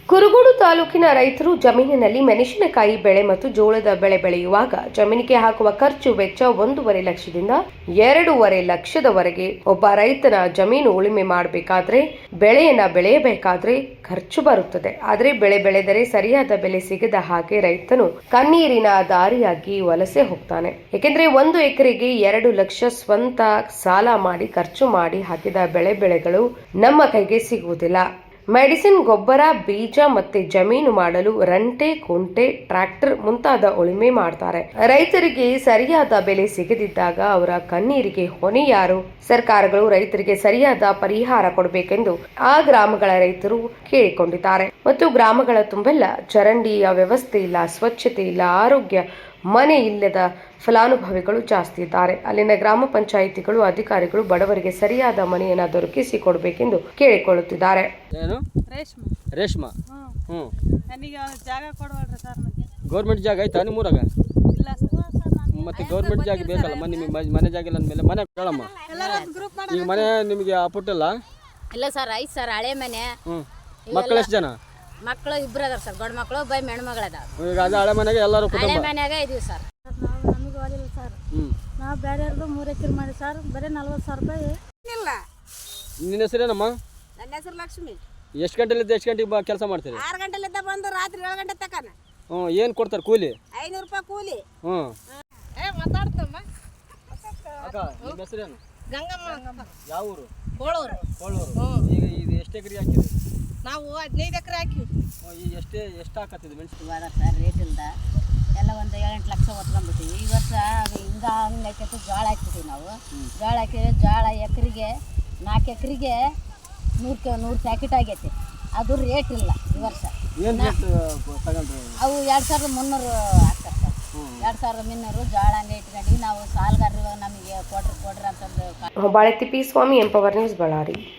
ಕುರುಗೋಡು ತಾಲೂಕಿನ ರೈತರು ಜಮೀನಿನಲ್ಲಿ ಮೆಣಸಿನಕಾಯಿ ಬೆಳೆ ಮತ್ತು ಜೋಳದ ಬೆಳೆ ಬೆಳೆಯುವಾಗ ಜಮೀನಿಗೆ ಹಾಕುವ ಖರ್ಚು ವೆಚ್ಚ 1.5 ಲಕ್ಷದಿಂದ 2.5 ಲಕ್ಷದವರೆಗೆ. ಒಬ್ಬ ರೈತನ ಜಮೀನು ಉಳುಮೆ ಮಾಡಬೇಕಾದ್ರೆ ಬೆಳೆಯನ್ನ ಬೆಳೆಯಬೇಕಾದ್ರೆ ಖರ್ಚು ಬರುತ್ತದೆ. ಆದರೆ ಬೆಳೆ ಬೆಳೆದರೆ ಸರಿಯಾದ ಬೆಲೆ ಸಿಗದ ಹಾಗೆ ರೈತನು ಕಣ್ಣೀರಿನ ದಾರಿಯಾಗಿ ವಲಸೆ ಹೋಗ್ತಾನೆ. ಏಕೆಂದ್ರೆ 1 ಎಕರೆಗೆ 2 ಲಕ್ಷ ಸ್ವಂತ ಸಾಲ ಮಾಡಿ ಖರ್ಚು ಮಾಡಿ ಹಾಕಿದ ಬೆಳೆಗಳು ನಮ್ಮ ಕೈಗೆ ಸಿಗುವುದಿಲ್ಲ. ಮೆಡಿಸಿನ್, ಗೊಬ್ಬರ, ಬೀಜ ಮತ್ತೆ ಜಮೀನು ಮಾಡಲು ರಂಟೆ, ಕುಂಟೆ, ಟ್ರ್ಯಾಕ್ಟರ್ ಮುಂತಾದ ಉಳುಮೆ ಮಾಡ್ತಾರೆ. ರೈತರಿಗೆ ಸರಿಯಾದ ಬೆಲೆ ಸಿಗದಿದ್ದಾಗ ಅವರ ಕಣ್ಣೀರಿಗೆ ಹೊಣೆ ಯಾರು? ಸರ್ಕಾರಗಳು ರೈತರಿಗೆ ಸರಿಯಾದ ಪರಿಹಾರ ಕೊಡಬೇಕೆಂದು ಆ ಗ್ರಾಮಗಳ ರೈತರು ಕೇಳಿಕೊಂಡಿದ್ದಾರೆ. ಮತ್ತು ಗ್ರಾಮಗಳ ತುಂಬೆಲ್ಲ ಚರಂಡಿಯ ವ್ಯವಸ್ಥೆ ಇಲ್ಲ, ಸ್ವಚ್ಛತೆ ಇಲ್ಲ, ಆರೋಗ್ಯ ಮನೆ ಇಲ್ಲದ ಫಲಾನುಭವಿಗಳು ಜಾಸ್ತಿ ಇದ್ದಾರೆ. ಅಲ್ಲಿನ ಗ್ರಾಮ ಪಂಚಾಯಿತಿಗಳು ಅಧಿಕಾರಿಗಳು ಬಡವರಿಗೆ ಸರಿಯಾದ ಮನೆಯನ್ನು ದೊರಕಿಸಿಕೊಡಬೇಕೆಂದು ಕೇಳಿಕೊಳ್ಳುತ್ತಿದ್ದಾರೆ. ರೇಷ್ಮಾ ಗೌರ್ಮೆಂಟ್ ಜಾಗ ಆಯ್ತಾ ನಿಮ್ಮೂರಾಗ? ಮತ್ತೆ ಗೌರ್ಮೆಂಟ್ ಜಾಗ ಬೇಕಲ್ಲ, ನಿಮಗೆ ಮನೆ ಜಾಗ ಇಲ್ಲ ಅಂದಮೇಲೆ ಮನೆ ಕೇಳಮ್ಮ. ಈಗ ಮನೆ ನಿಮಗೆ ಅಪ್ಪುಟ್ಟಲ್ಲ? ಇಲ್ಲ ಸರ್, ಐತೆ ಸರ್, ಹಳೆ ಮನೆ. ಮಕ್ಕಳು ಎಷ್ಟು ಜನ? ಮಕ್ಕಳು ಇಬ್ಬರು ಅದಾರ ಸರ್, ಗಂಡು ಮಕ್ಕಳು ಬೈ ಹೆಣ್ಮಗಳು ಅದಾವ. ಈಗ ಅದು ಹಳೆ ಮನೆಗೆ ಎಲ್ಲರೂ ಹಳೆ ಮನೆಯಾಗ ಇದೀವಿ ಸರ್. ನಮಗೆ ಓದಿಲ್ಲ ಸರ್, ನಾವು ಬೇರೆಯವ್ರದ್ದು 3 ಎಕರೆ ಮಾಡಿ ಸರ್, ಬರೀ 40,000 ರೂಪಾಯಿ ಇಲ್ಲ. ನಿನ್ನ ಹೆಸರೇನಮ್ಮ? ನನ್ನ ಹೆಸರು ಲಕ್ಷ್ಮಿ. ಎಷ್ಟು ಗಂಟೆಲಿದ್ದ ಎಷ್ಟು ಗಂಟೆಗೆ ಕೆಲಸ ಮಾಡ್ತೀರಿ? 6 ಗಂಟೆಲಿದ್ದ ಬಂದು ರಾತ್ರಿ 7 ಗಂಟೆ ತಕನ. ಏನು ಕೊಡ್ತಾರೆ ಕೂಲಿ? 500 ರೂಪಾಯಿ ಕೂಲಿ. ಮಾತಾಡ್ತಮ್ಮ. ಅಕ್ಕ, ನಿಮ್ಮ ಹೆಸರೇನು? ಗಂಗಮ್ಮ. ಯಾವ ಊರು? ಕೋಳೂರು. ಈಗ ಇದು ಎಷ್ಟು ಎಕರೆ ಹಾಕಿರಿ? ನಾವು 15 ಎಕರೆ ಹಾಕಿವಿ. ಈಗ ಎಷ್ಟು ಹಾಕತ್ತಿದೆ ಮೆಣಸಿನ? ಇವಾಗ ಸರ್ ರೇಟ್ ಇಲ್ದ ಎಲ್ಲ ಒಂದು 7-8 ಲಕ್ಷ ಹೊತ್ಕೊಂಡ್ಬಿಟ್ಟಿವಿ. ಈ ವರ್ಷ ಹಂಗೆ ಹಾಕೈತಿ ಜೋಳ ಹಾಕ್ಬಿಟ್ಟಿವಿ ನಾವು. ಜೋಳ ಹಾಕಿದ್ರೆ ಜೋಳ ಎಕರೆಗೆ 4 ಎಕರೆಗೆ 100 ಪ್ಯಾಕೆಟ್ ಆಗೈತಿ. ಅದು ರೇಟ್ ಇಲ್ಲ ಈ ವರ್ಷ. ಏನು ರೇಟ್ ತಗೊಂಡ್ರಿ? ಅವು 2,300 ಆಗ್ತದೆ ಸರ್. 2,300 ಜೋಳ ಹಂಗೆ ಇಟ್ಕೊಂಡು ನಾವು ಸಾಲಗಾರರು ನಮಗೆ ಕೊಡ್ರಿ ಅಂತಂದು. ಬಾಳೆತಿಪ್ಪಿ ಸ್ವಾಮಿ, ಎಂಪವರ್ ನ್ಯೂಸ್, ಬಳ್ಳಾರಿ.